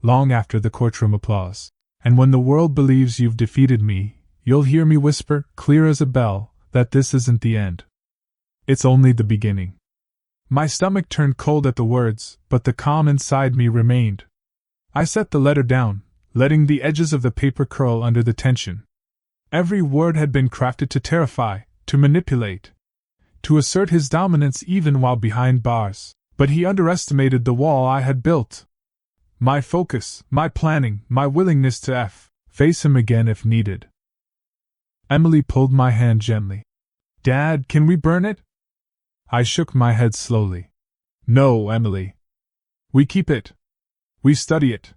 Long after the courtroom applause. And when the world believes you've defeated me, you'll hear me whisper, clear as a bell, that this isn't the end. It's only the beginning. My stomach turned cold at the words, but the calm inside me remained. I set the letter down, letting the edges of the paper curl under the tension. Every word had been crafted to terrify, to manipulate, to assert his dominance even while behind bars. But he underestimated the wall I had built. My focus, my planning, my willingness to face him again if needed. Emily pulled my hand gently. Dad, can we burn it? I shook my head slowly. No, Emily. We keep it. We study it.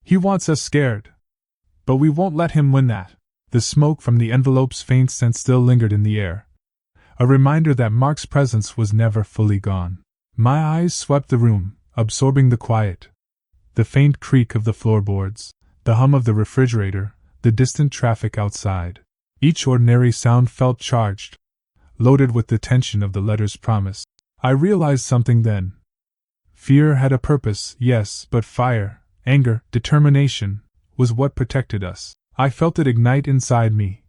He wants us scared. But we won't let him win that. The smoke from the envelope's faint scent still lingered in the air. A reminder that Mark's presence was never fully gone. My eyes swept the room, absorbing the quiet. The faint creak of the floorboards, the hum of the refrigerator, the distant traffic outside. Each ordinary sound felt charged, loaded with the tension of the letter's promise. I realized something then. Fear had a purpose, yes, but fire, anger, determination, was what protected us. I felt it ignite inside me.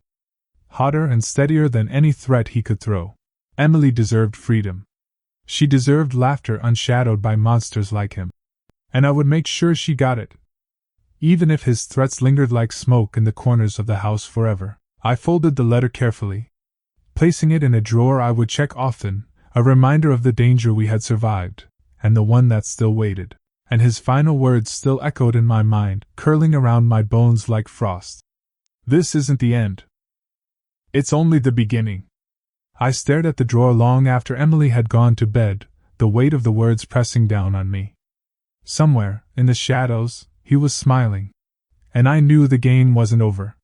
Hotter and steadier than any threat he could throw. Emily deserved freedom. She deserved laughter unshadowed by monsters like him. And I would make sure she got it. Even if his threats lingered like smoke in the corners of the house forever. I folded the letter carefully, placing it in a drawer I would check often, a reminder of the danger we had survived, and the one that still waited. And his final words still echoed in my mind, curling around my bones like frost. This isn't the end. It's only the beginning. I stared at the drawer long after Emily had gone to bed, the weight of the words pressing down on me. Somewhere, in the shadows, he was smiling. And I knew the game wasn't over.